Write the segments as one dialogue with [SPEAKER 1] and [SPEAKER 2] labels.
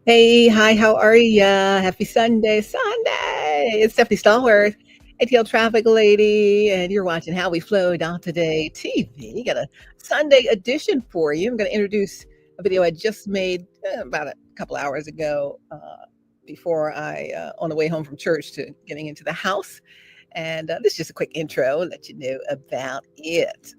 [SPEAKER 1] Hey, hi, how are ya? Happy Sunday, Sunday! It's Stephanie Stallworth, ATL Traffic Lady, and you're watching How We Flowed on Today TV. Got a Sunday edition for you. I'm going to introduce a video I just made about a couple hours ago before on the way home from church to getting into the house. And this is just a quick intro, let you know about it.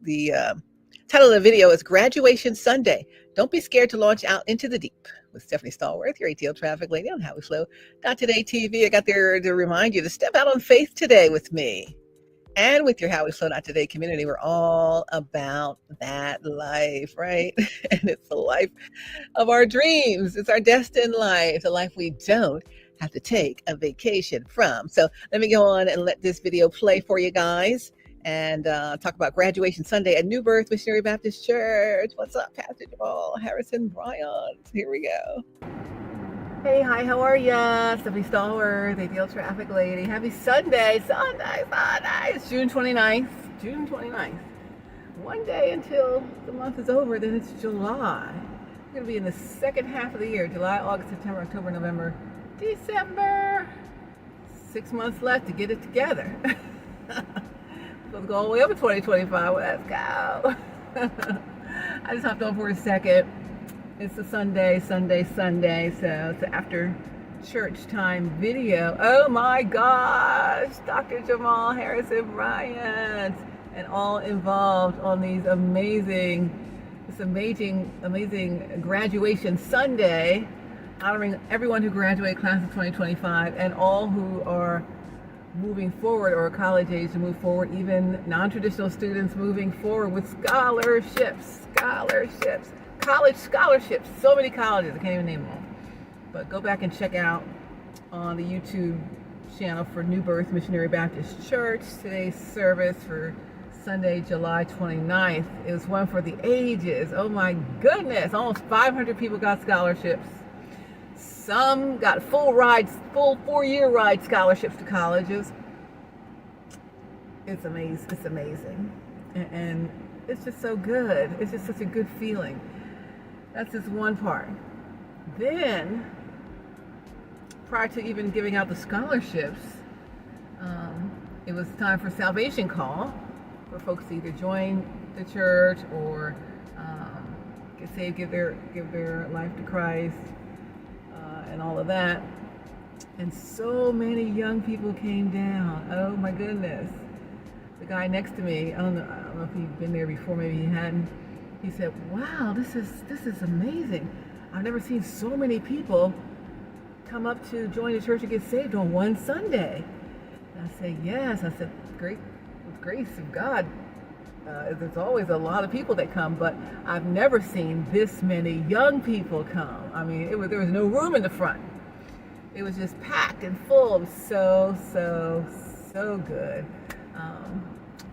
[SPEAKER 1] The title of the video is Graduation Sunday. Don't be scared to launch out into the deep with Stephanie Stallworth, your ATL traffic lady on How We Flow. Not Today TV. I got there to remind you to step out on faith today with me and with your How We Flow Not Today community. We're all about that life, right? And it's the life of our dreams. It's our destined life, the life we don't have to take a vacation from. So let me go on and let this video play for you guys and talk about Graduation Sunday at New Birth Missionary Baptist Church. What's up, Pastor Jamal Harrison Bryant? Here we go. Hey, hi, how are ya? Stephanie Stallworth, ATL Traffic Lady. Happy Sunday, Sunday. It's June 29th. June 29th. One day until the month is over, then it's July. We're going to be in the second half of the year. July, August, September, October, November, December. 6 months left to get it together. Let's go all the way up to 2025. Let's go. I just hopped on for a second. It's a Sunday, so it's the after church time video. Oh my gosh, Dr. Jamal Harrison Bryant and all involved on this amazing graduation Sunday, honoring everyone who graduated class of 2025 and all who are moving forward or college age to move forward, even non-traditional students moving forward with scholarships. College scholarships, so many colleges, I can't even name them all. But go back and check out on the YouTube channel for New Birth Missionary Baptist Church. Today's service for Sunday, July 29th is one for the ages. Oh my goodness, almost 500 people got scholarships. Some got full 4-year ride scholarships to colleges. It's amazing. And it's just so good. It's just such a good feeling. That's just one part. Then, prior to even giving out the scholarships, it was time for salvation call for folks to either join the church or get saved, give their life to Christ, and all of that. And so many young people came down. Oh my goodness. The guy next to me, I don't know if he'd been there before, maybe he hadn't. He said, wow, this is amazing. I've never seen so many people come up to join the church and get saved on one Sunday. And I said, yes. I said, great, with grace of God, there's always a lot of people that come, but I've never seen this many young people come. I mean, there was no room in the front. It was just packed and full. It was so good.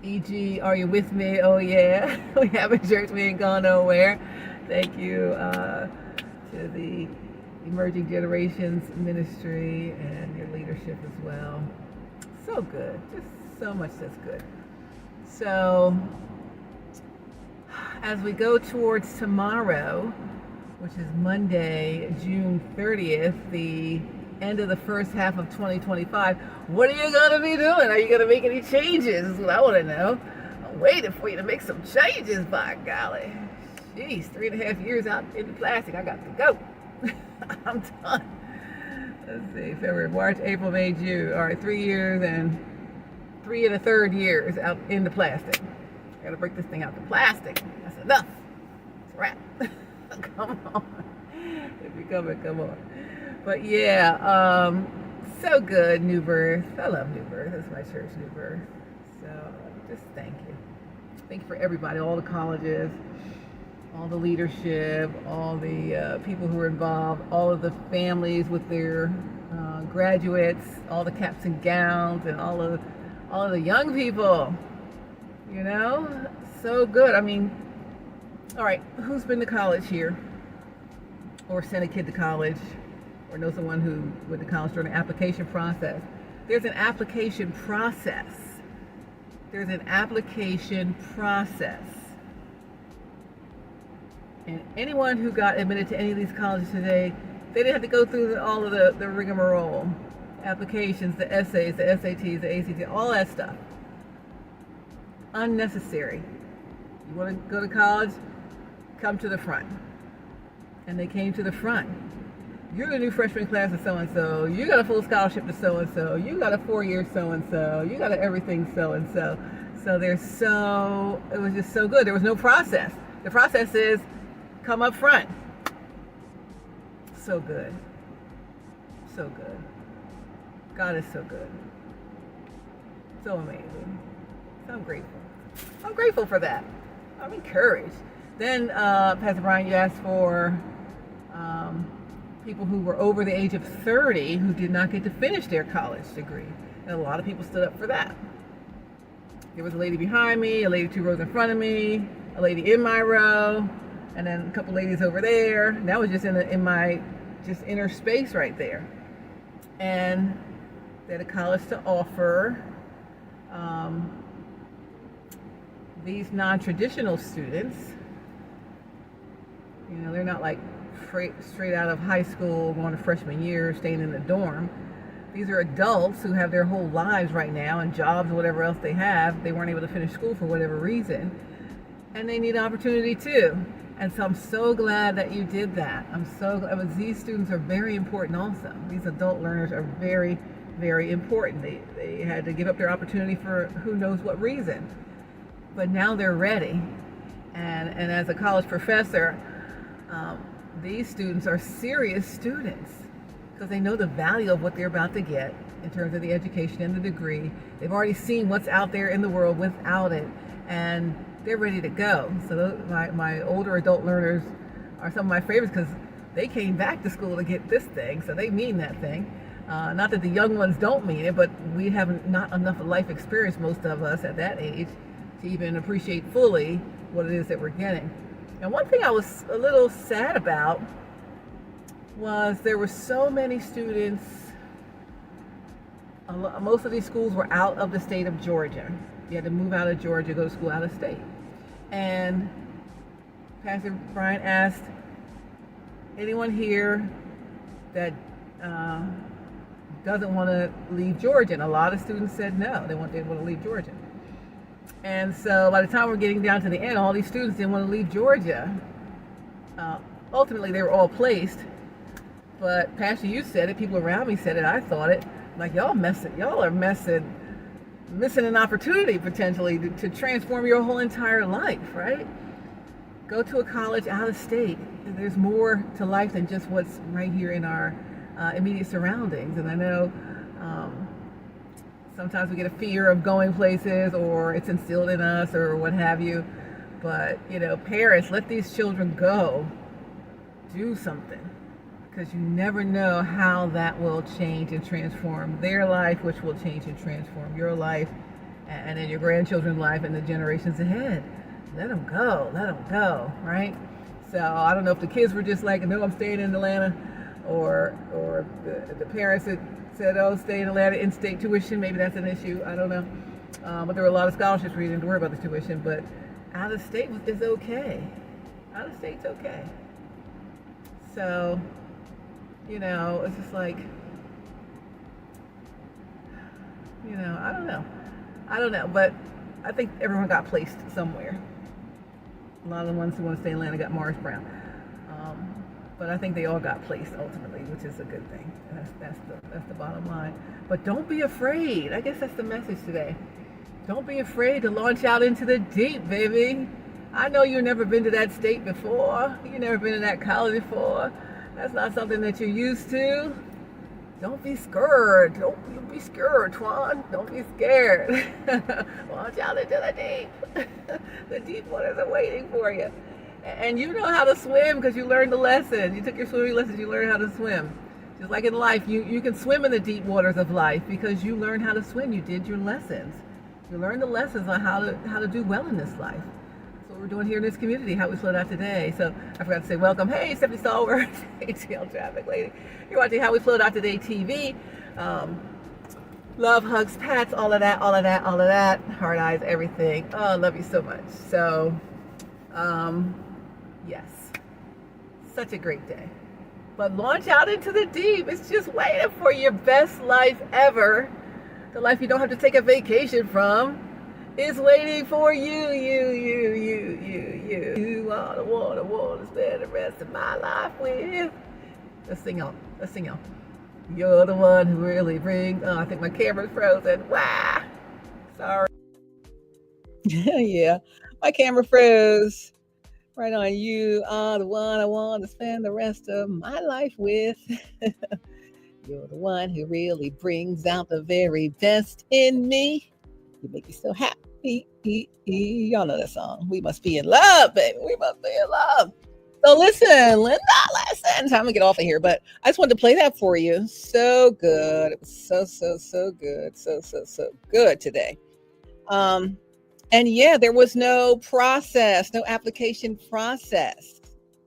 [SPEAKER 1] E.g., are you with me? Oh yeah, we have a church, we ain't gone nowhere. Thank you to the Emerging Generations Ministry and your leadership as well. So good, just so much that's good. So, as we go towards tomorrow, which is Monday, June 30th, the end of the first half of 2025, what are you going to be doing? Are you going to make any changes? Is what I want to know. I'm waiting for you to make some changes, by golly. Jeez, 3.5 years out in the plastic. I got to go. I'm done. Let's see, February, March, April, May, June. All right, 3 years and 3 1/3 years out in the plastic. I got to break this thing out the plastic. That's enough. It's a wrap. Come on. If you come on. But yeah, so good, New Birth. I love New Birth. That's my church, New Birth. So just thank you. Thank you for everybody, all the colleges, all the leadership, all the people who are involved, all of the families with their graduates, all the caps and gowns, and all of the young people. You know, so good. I mean, all right, who's been to college here, or sent a kid to college, or know someone who went to college during the application process? There's an application process. And anyone who got admitted to any of these colleges today They didn't have to go through all of the rigmarole, applications, the essays, the SATs, the ACTs, all that stuff. Unnecessary. You want to go to college? Come to the front. And they came to the front. You're the new freshman class of so-and-so. You got a full scholarship to so-and-so. You got a 4-year so-and-so. You got everything so-and-so. It was just so good. There was no process. The process is come up front. So good. So good. God is so good. So amazing. So I'm grateful. I'm grateful for that. I'm encouraged. Then, Pastor Brian, you asked for people who were over the age of 30 who did not get to finish their college degree. And a lot of people stood up for that. There was a lady behind me, a lady 2 rows in front of me, a lady in my row, and then a couple ladies over there. And that was just in my just inner space right there. And they had a college to offer these non-traditional students. You know, they're not like straight out of high school, going to freshman year, staying in the dorm. These are adults who have their whole lives right now and jobs, whatever else they have. They weren't able to finish school for whatever reason. And they need opportunity too. And so I'm so glad that you did that. These students are very important also. These adult learners are very, very important. They had to give up their opportunity for who knows what reason. But now they're ready. And as a college professor, these students are serious students because they know the value of what they're about to get in terms of the education and the degree. They've already seen what's out there in the world without it, and they're ready to go. So my older adult learners are some of my favorites because they came back to school to get this thing, so they mean that thing. Not that the young ones don't mean it, but we have not enough life experience, most of us at that age, to even appreciate fully what it is that we're getting. And one thing I was a little sad about was there were so many students, most of these schools were out of the state of Georgia. You had to move out of Georgia, go to school out of state. And Pastor Brian asked, anyone here that doesn't want to leave Georgia? And a lot of students said no, they want to leave Georgia. And so by the time we're getting down to the end, all these students didn't want to leave Georgia. Ultimately, they were all placed. But Pastor, you said it, people around me said it, I thought it. Like, y'all are missing an opportunity potentially to transform your whole entire life, right? Go to a college out of state. There's more to life than just what's right here in our immediate surroundings. And I know sometimes we get a fear of going places, or it's instilled in us, or what have you. But, you know, parents, let these children go. Do something. Because you never know how that will change and transform their life, which will change and transform your life, and then your grandchildren's life and the generations ahead. Let them go, right? So I don't know if the kids were just like, no, I'm staying in Atlanta, or the parents that said, oh, stay in Atlanta, in-state tuition, maybe that's an issue, I don't know. But there were a lot of scholarships where you didn't have to worry about the tuition, but out of state is okay. Out of state's okay. So, you know, it's just like, you know, I don't know, but I think everyone got placed somewhere. A lot of the ones who want to stay in Atlanta got Morris Brown. But I think they all got placed ultimately, which is a good thing. That's the bottom line. But don't be afraid. I guess that's the message today. Don't be afraid to launch out into the deep, baby. I know you've never been to that state before. You've never been to that college before. That's not something that you're used to. Don't be scared. Don't be scared, Twan. Don't be scared. Launch out into the deep. The deep waters are waiting for you. And you know how to swim because you learned the lesson. You took your swimming lessons, you learned how to swim. Just like in life, you can swim in the deep waters of life because you learned how to swim. You did your lessons. You learned the lessons on how to do well in this life. That's what we're doing here in this community, how we float out today. So I forgot to say welcome. Hey, Stephanie Stallworth, ATL Traffic Lady. You're watching How We Float Out Today TV. Love, hugs, pats, all of that. Heart, eyes, everything. Oh, I love you so much. So, yes, such a great day. But launch out into the deep. It's just waiting for your best life ever. The life you don't have to take a vacation from is waiting for you. You are the one I want to spend the rest of my life with. Let's sing on. Let's sing on. You're the one who really brings. Oh, I think my camera's frozen. Wow. Sorry. Yeah, my camera froze. Right on. You are the one I want to spend the rest of my life with. You're the one who really brings out the very best in me. You make me so happy. Y'all know that song. We must be in love, baby. We must be in love. So listen, Linda, listen. Time to get off of here, but I just wanted to play that for you. So good. It was so good. So good today. And yeah, there was no process, no application process.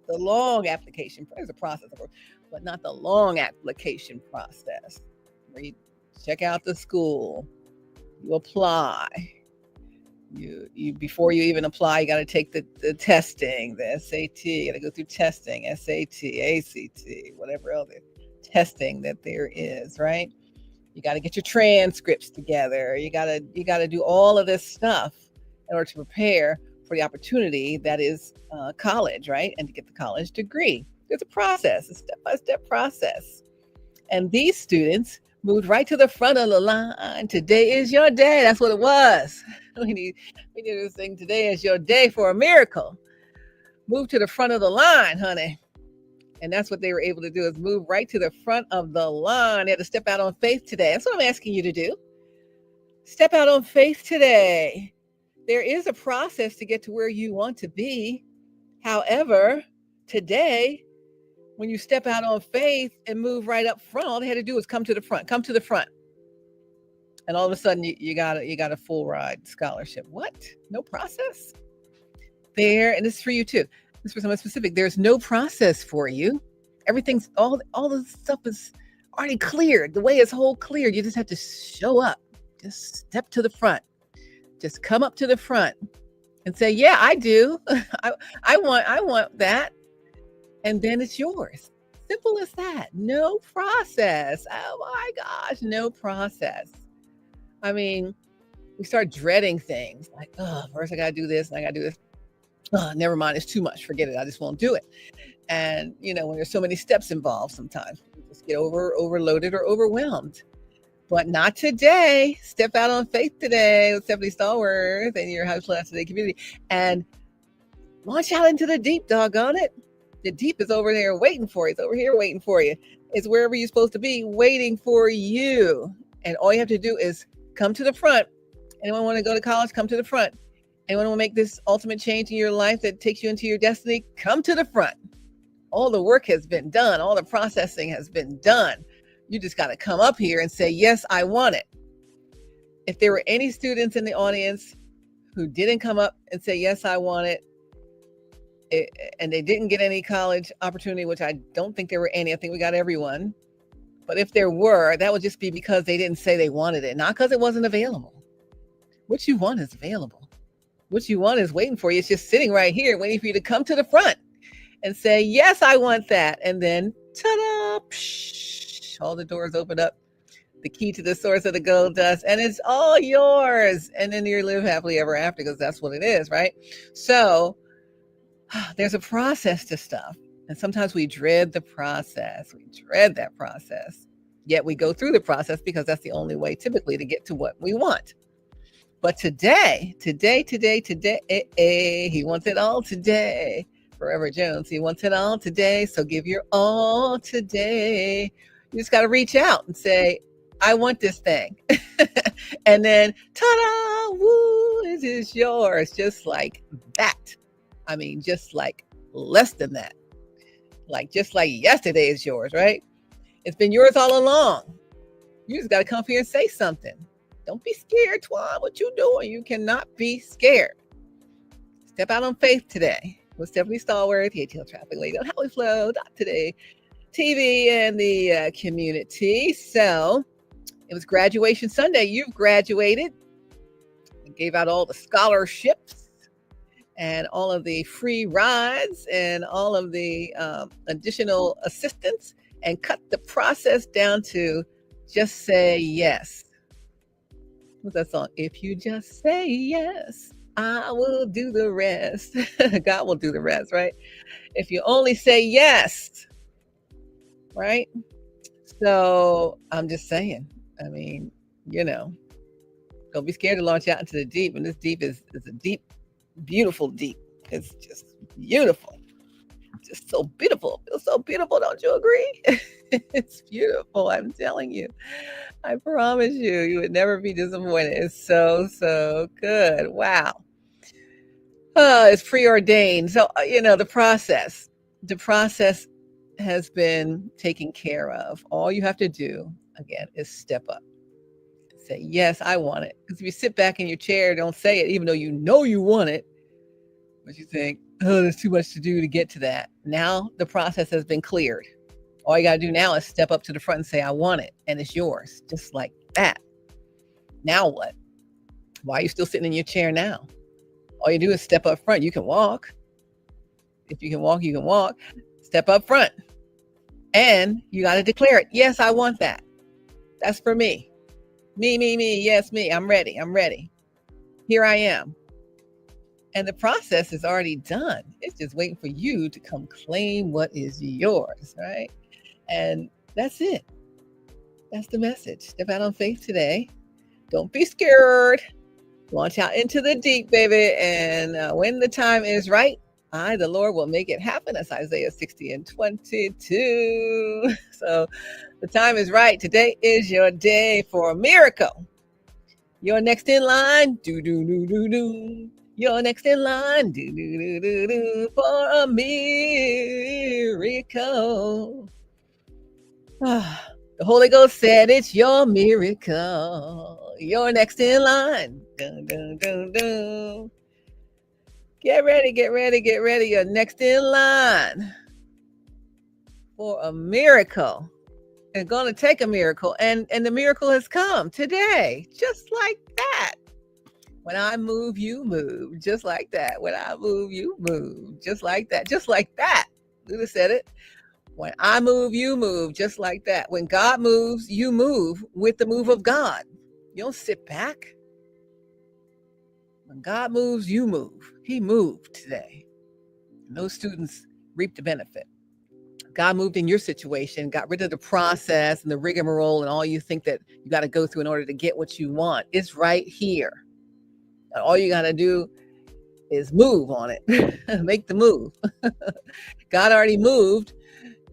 [SPEAKER 1] The long application, there's a process, of course, but not the long application process. Where you check out the school, you apply. You before you even apply, you got to take the testing, the SAT. You got to go through testing, SAT, ACT, whatever other testing that there is, right? You got to get your transcripts together. You got to do all of this stuff in order to prepare for the opportunity that is college, right? And to get the college degree. There's a process, a step-by-step process. And these students moved right to the front of the line. Today is your day. That's what it was. We need this thing. Today is your day for a miracle. Move to the front of the line, honey. And that's what they were able to do, is move right to the front of the line. They had to step out on faith today. That's what I'm asking you to do. Step out on faith today. There is a process to get to where you want to be. However, today, when you step out on faith and move right up front, all they had to do was come to the front. And all of a sudden you got a full ride scholarship. What? No process there. And this is for you too. This is for someone specific. There's no process for you. Everything's all the stuff is already cleared. The way is whole cleared. You just have to show up. Just step to the front. Just come up to the front and say, yeah, I do. I want that. And then it's yours. Simple as that. No process. Oh my gosh, no process. I mean, we start dreading things like, oh, first I got to do this and I got to do this. Oh, never mind. It's too much. Forget it. I just won't do it. And, when there's so many steps involved, sometimes we just get overloaded or overwhelmed. But not today. Step out on faith today with Stephanie Stallworth and your House Class Today community. And launch out into the deep, doggone it. The deep is over there waiting for you. It's over here waiting for you. It's wherever you're supposed to be waiting for you. And all you have to do is come to the front. Anyone want to go to college? Come to the front. Anyone want to make this ultimate change in your life that takes you into your destiny? Come to the front. All the work has been done. All the processing has been done. You just got to come up here and say, yes, I want it. If there were any students in the audience who didn't come up and say, yes, I want it, and they didn't get any college opportunity, which I don't think there were any. I think we got everyone. But if there were, that would just be because they didn't say they wanted it, not because it wasn't available. What you want is available. What you want is waiting for you. It's just sitting right here waiting for you to come to the front and say, yes, I want that. And then, ta-da, psh, all the doors open up, the key to the source of the gold dust, and it's all yours. And then you live happily ever after, because that's what it is, right? So there's a process to stuff. And sometimes we dread the process. We dread that process. Yet we go through the process because that's the only way typically to get to what we want. But today, he wants it all today. Forever Jones, he wants it all today. So give your all today. You just got to reach out and say, I want this thing. And then, ta-da, woo, it is yours. Just like that. I mean, just like less than that. Just like yesterday is yours, right? It's been yours all along. You just got to come here and say something. Don't be scared, Twan. What you doing? You cannot be scared. Step out on faith today with Stephanie Stallworth, the ATL Traffic Lady on How We Flow today, TV and the community. So it was graduation Sunday. You've graduated. We gave out all the scholarships. and all of the free rides and all of the additional assistance and cut the process down to just say yes. What's that song? If you just say yes, I will do the rest. God will do the rest, right? If you only say yes, right? So I'm just saying, I mean, you know, don't be scared to launch out into the deep. And this deep is a deep, beautiful deep. It's just beautiful. Just so beautiful. Feels so beautiful, don't you agree? It's beautiful, I'm telling you. I promise you, you would never be disappointed. It's so, so good. Wow. Oh, it's preordained. So, the process has been taken care of. All you have to do, again, is step up. Say, yes, I want it. Because if you sit back in your chair, don't say it, even though you know you want it, but you think, oh, there's too much to do to get to that. Now the process has been cleared. All you got to do now is step up to the front and say, I want it. And it's yours, just like that. Now what? Why are you still sitting in your chair now? All you do is step up front. You can walk. If you can walk, you can walk. Step up front. And you got to declare it. Yes, I want that. That's for me. Me. Yes, me. I'm ready. I'm ready. Here I am. And the process is already done. It's just waiting for you to come claim what is yours, right? And that's it. That's the message. Step out on faith today. Don't be scared. Launch out into the deep, baby. And when the time is right, I, the Lord, will make it happen. That's Isaiah 60 and 22. So the time is right. Today is your day for a miracle. You're next in line. Do. You're next in line. Do for a miracle. The Holy Ghost said it's your miracle. You're next in line. Dun. Get ready. You're next in line for a miracle. It's going to take a miracle. And the miracle has come today, just like that. When I move, you move. Just like that. When I move, you move. Just like that. Just like that. Luther said it. When I move, you move. Just like that. When God moves, you move with the move of God. You don't sit back. When God moves, you move. He moved today. And those students reaped the benefit. God moved in your situation, got rid of the process and the rigmarole and all you think that you got to go through in order to get what you want. It's right here. And all you got to do is move on it. Make the move. God already moved.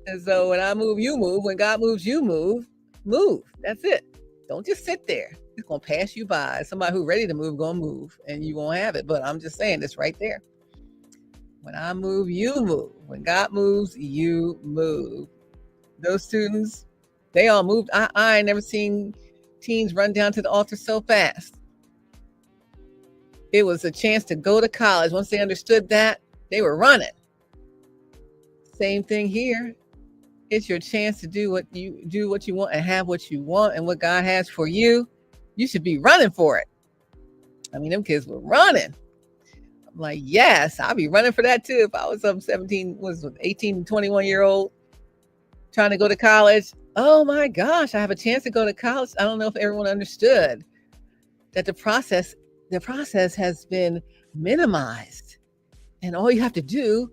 [SPEAKER 1] And so when I move, you move. When God moves, you move. Move. That's it. Don't just sit there. It's going to pass you by. Somebody who's ready to move going to move and you won't have it. But I'm just saying it's right there. When I move, you move. When God moves, you move. Those students, they all moved. I ain't never seen teens run down to the altar so fast. It was a chance to go to college. Once they understood that, they were running. Same thing here. It's your chance to do what you want and have what you want and what God has for you. You should be running for it. I mean, them kids were running. I'm like, yes, I'll be running for that too. If I was some 18, 21-year-old trying to go to college. Oh my gosh, I have a chance to go to college. I don't know if everyone understood that the process has been minimized. And all you have to do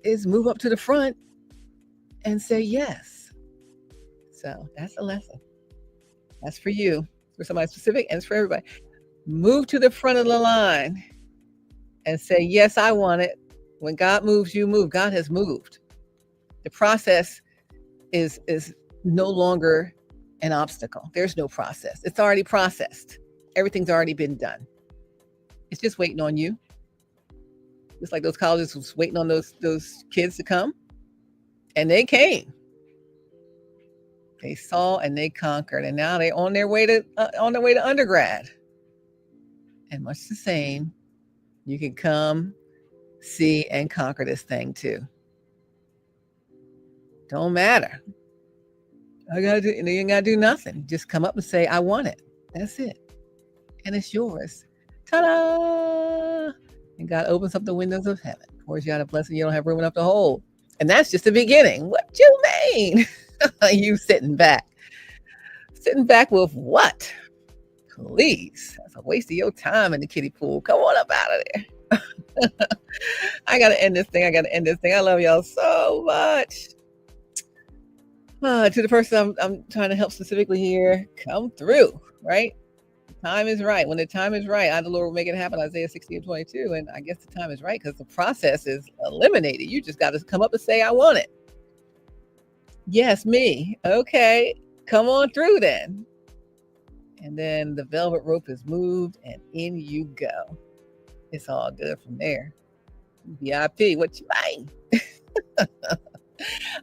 [SPEAKER 1] is move up to the front and say yes. So that's a lesson. That's for you, for somebody specific, and it's for everybody. Move to the front of the line and say, yes, I want it. When God moves, you move. God has moved. The process is no longer an obstacle. There's no process. It's already processed. Everything's already been done. It's just waiting on you. Just like those colleges was waiting on those kids to come. And they came. They saw and they conquered. And now they're on their way to undergrad. And much the same, you can come, see, and conquer this thing too. Don't matter. You ain't gotta do nothing. Just come up and say, I want it. That's it. And it's yours. Ta-da! And God opens up the windows of heaven, pours you out a blessing you don't have room enough to hold. And that's just the beginning. What you mean? You sitting back. Sitting back with what? Please. That's a waste of your time in the kiddie pool. Come on up out of there. I got to end this thing. I love y'all so much. To the person I'm trying to help specifically here, come through, right? Time is right. When the time is right, I, the Lord, will make it happen. Isaiah 60:22. And I guess the time is right because the process is eliminated. You just got to come up and say, I want it. Yes, me. Okay. Come on through then. And then the velvet rope is moved and in you go. It's all good from there. VIP, what you mean?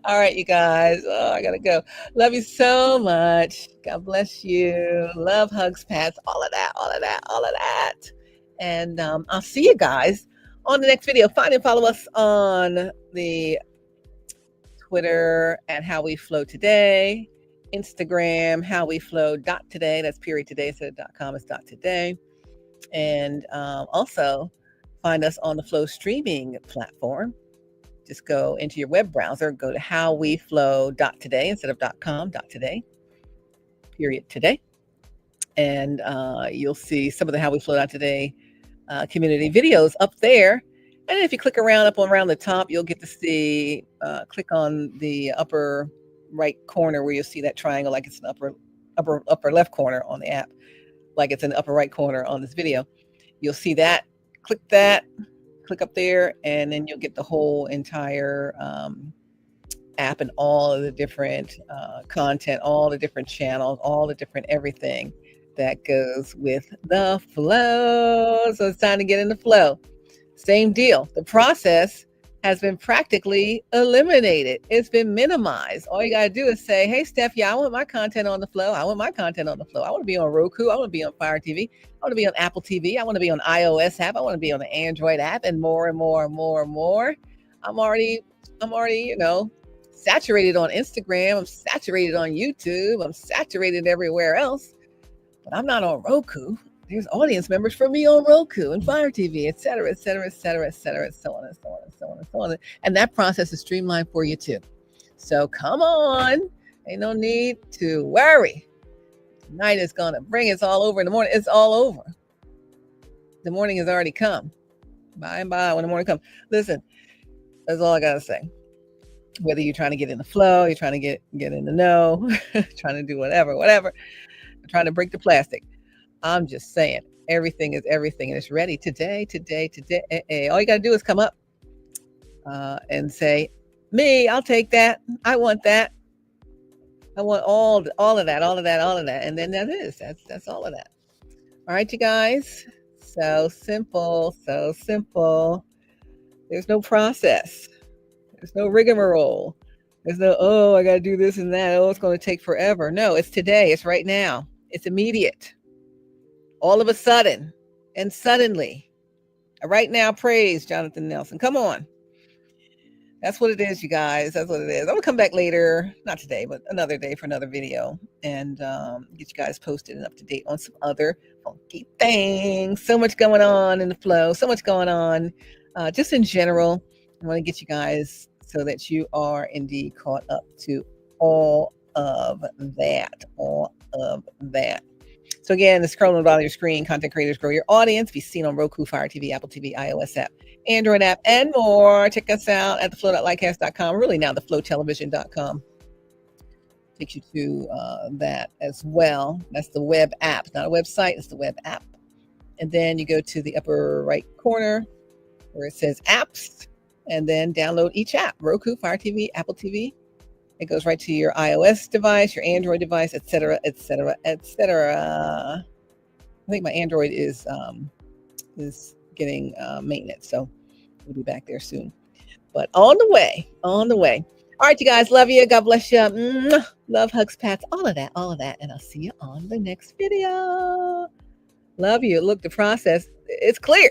[SPEAKER 1] All right, you guys. Oh, I gotta go. Love you so much. God bless you. Love, hugs, pats, all of that. And I'll see you guys on the next video. Find and follow us on the Twitter at How We Flow Today, Instagram How We Flow .today. That's period today instead of .com. It's .today. And also find us on the Flow streaming platform. Just go into your web browser, go to howweflow.today instead of .com, .today, period today. And you'll see some of the How We Flow .today community videos up there. And if you click around up around the top, you'll get to see, click on the upper right corner where you'll see that triangle like it's an upper left corner on the app, like it's in the upper right corner on this video. You'll see that, click up there, and then you'll get the whole entire app and all of the different content, all the different channels, all the different everything that goes with the flow. So it's time to get in the flow. Same deal. The process has been practically eliminated. It's been minimized. All you got to do is say, hey, Steph, yeah, I want my content on the flow. I want to be on Roku. I want to be on Fire TV. I want to be on Apple TV. I want to be on iOS app. I want to be on the Android app, and more and more and more and more. I'm already, saturated on Instagram. I'm saturated on YouTube. I'm saturated everywhere else, but I'm not on Roku. There's audience members for me on Roku and Fire TV, et cetera, et cetera, et cetera, et cetera, so on and so on and so on and so on. And that process is streamlined for you too. So come on. Ain't no need to worry. Tonight is going to bring us all over in the morning. It's all over. The morning has already come. By and by, when the morning comes. Listen, that's all I got to say. Whether you're trying to get in the flow, you're trying to get in the know, trying to do whatever, trying to break the plastic. I'm just saying, everything is everything, and it's ready today. All you got to do is come up and say, me, I'll take that. I want that. I want all of that. And then that's all of that. All right, you guys. So simple. There's no process. There's no rigmarole. There's no, I got to do this and that. Oh, it's going to take forever. No, it's today. It's right now. It's immediate. All of a sudden and suddenly. Right now, praise Jonathan Nelson. Come on. That's what it is, you guys. That's what it is. I'm going to come back later, not today, but another day for another video, and get you guys posted and up to date on some other funky things. So much going on in the flow. So much going on just in general. I want to get you guys so that you are indeed caught up to all of that. So again, the scrolling on the bottom of your screen, content creators grow your audience. Be seen on Roku, Fire TV, Apple TV, iOS app, Android app, and more. Check us out at theflow.lightcast.com. Really now theflowtelevision.com. Takes you to that as well. That's the web app. It's not a website, it's the web app. And then you go to the upper right corner where it says apps, and then download each app. Roku, Fire TV, Apple TV. It goes right to your iOS device, your Android device, et cetera. I think my Android is getting maintenance, so we'll be back there soon. But on the way. All right, you guys, love you. God bless you. Love, hugs, pats, all of that. And I'll see you on the next video. Love you. Look, the process, it's clear.